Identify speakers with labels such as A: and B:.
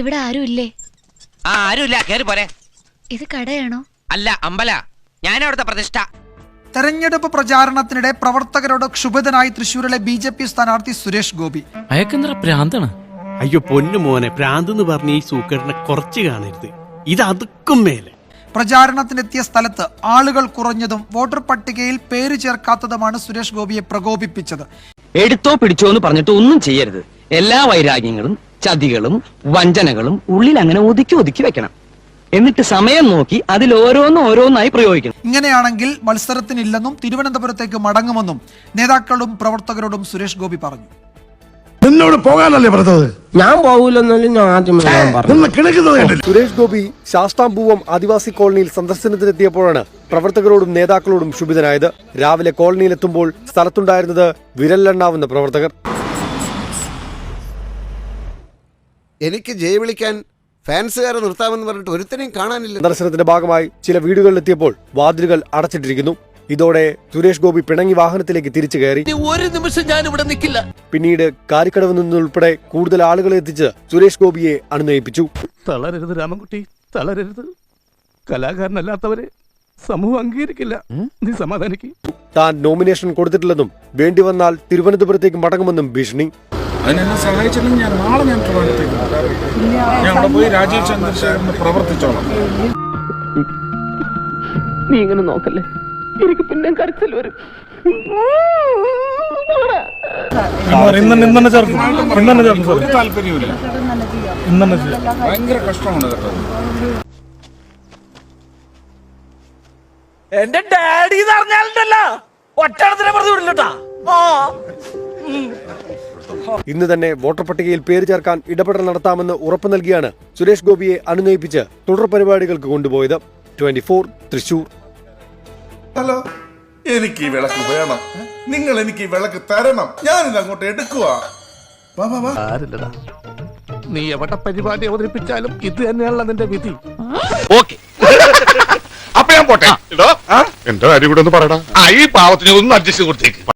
A: ഇവിടെ ആരും ഇല്ലേ?
B: ആരുമില്ല, കേറി പോരെ.
A: ഇത് കടയാണോ?
B: അല്ല, അമ്പല. ഞാനവിടുത്തെ പ്രതിഷ്ഠ.
C: തെരഞ്ഞെടുപ്പ് പ്രചാരണത്തിനിടെ പ്രവർത്തകരോട് ക്ഷുഭിതനായി തൃശൂരിലെ BJP സ്ഥാനാർത്ഥി സുരേഷ് ഗോപി.
D: അയക്കെന്തറ പ്രാന്താണ്?
E: അയ്യോ പൊന്നു മോനെ, പ്രാന്തെന്ന് പറഞ്ഞ ഈ സൂക്കേടിനെ കുറച്ച് കാണരുത്. ഇത് അതുക്കും മേലെ.
C: പ്രചാരണത്തിനെത്തിയ സ്ഥലത്ത് ആളുകൾ കുറഞ്ഞതും വോട്ടർ പട്ടികയിൽ പേര് ചേർക്കാത്തതുമാണ് സുരേഷ് ഗോപിയെ പ്രകോപിപ്പിച്ചത്.
F: എടുത്തോ പിടിച്ചോ എന്ന് പറഞ്ഞിട്ട് ഒന്നും ചെയ്യരുത്. എല്ലാ വൈരാഗ്യങ്ങളും ചതികളും വഞ്ചനകളും ഉള്ളിൽ അങ്ങനെ ഒതുക്കി ഒതുക്കി വെക്കണം. എന്നിട്ട് സമയം നോക്കി അതിൽ ഓരോന്നായി പ്രയോഗിക്കണം.
C: ഇങ്ങനെയാണെങ്കിൽ മത്സരത്തിനില്ലെന്നും തിരുവനന്തപുരത്തേക്ക് മടങ്ങുമെന്നും നേതാക്കളോടും പ്രവർത്തകരോടും സുരേഷ് ഗോപി പറഞ്ഞു.
G: നിന്നോട് പോകാനല്ലേ പറഞ്ഞത്?
H: ഞാൻ പോകൂലെന്നാലും ഞാൻ ആദ്യം
I: സുരേഷ് ഗോപി ശാസ്താംപൂവം ആദിവാസി കോളനിയിൽ സന്ദർശനത്തിനെത്തിയപ്പോഴാണ് പ്രവർത്തകരോടും നേതാക്കളോടും ക്ഷുഭിതനായത്. രാവിലെ കോളനിയിലെത്തുമ്പോൾ സ്ഥലത്തുണ്ടായിരുന്നത് വിരലിലെണ്ണാവുന്ന പ്രവർത്തകർ.
G: എനിക്ക് ജയ് വിളിക്കാൻ ഫാൻസുകാരെ നിർത്താമെന്ന് പറഞ്ഞിട്ട് ഒരുത്തനെയും കാണാനില്ല.
I: സന്ദർശനത്തിന്റെ ഭാഗമായി ചില വീടുകളിലെത്തിയപ്പോൾ വാതിലുകൾ അടച്ചിട്ടിരിക്കുന്നു. ഇതോടെ സുരേഷ് ഗോപി പിണങ്ങി വാഹനത്തിലേക്ക് തിരിച്ചു കയറി.
D: ഒരു നിമിഷം ഞാൻ ഇവിടെ നിൽക്കില്ല.
I: പിന്നീട് കാരിക്കടവ് നിന്നുൾപ്പെടെ കൂടുതൽ ആളുകളെ എത്തിച്ച് സുരേഷ് ഗോപിയെ അണിനയിപ്പിച്ചു.
E: തളരരുത് രാമൻകുട്ടി, തളരരുത്. കലാകാരനല്ലാത്തവരെ സമൂഹം അംഗീകരിക്കില്ല. നീ സമാധാനിക്ക്.
I: താൻ നോമിനേഷൻ കൊടുത്തിട്ടില്ലെന്നും വേണ്ടി വന്നാൽ തിരുവനന്തപുരത്തേക്ക് മടങ്ങുമെന്നും ഭീഷണി.
J: അതിനെന്നെ സഹായിച്ചില്ലെങ്കിൽ ഞാൻ നാളെ ഞാൻ അവിടെ പോയി രാജീവ് ചന്ദ്രശേഖരന് പ്രവർത്തിച്ചോളാം.
F: നീ ഇങ്ങനെ നോക്കല്ലേ, എനിക്ക് പിന്നെ കരച്ചിൽ വരും.
J: താല്പര്യമില്ല. ഭയങ്കര കഷ്ടമാണ് കേട്ടോ.
D: എന്റെ ഡാഡി പറഞ്ഞാലുണ്ടല്ലോ ഒറ്റടത്തിനെ പറഞ്ഞു വിടില്ലട്ടാ.
I: ഇന്ന് തന്നെ വോട്ടർ പട്ടികയിൽ പേര് ചേർക്കാൻ ഇടപെടൽ നടത്താമെന്ന് ഉറപ്പു നൽകിയാണ് സുരേഷ് ഗോപിയെ അനുനയിപ്പിച്ച് തുടർ പരിപാടികൾക്ക് കൊണ്ടുപോയത്. 24 തൃശൂർ.
J: ഹലോ, എനിക്ക് ഈ വിളക്ക് വേണം. നിങ്ങൾ എനിക്ക് ഈ വിളക്ക് തരണം. ഞാനിത് അങ്ങോട്ട് എടുക്കുക.
E: നീ എവിടെ പരിപാടി അവതരിപ്പിച്ചാലും ഇത് തന്നെയാണല്ലോ നിന്റെ വിധി.
K: ഓക്കെ, അപ്പൊ ഞാൻ പോട്ടെ. എന്റെ കാര്യം കൂടെ ഒന്ന് പറയടാ. ഈ പാവത്തിന് ഒന്ന് അഡ്ജസ്റ്റ് കൊടുത്തേക്ക്.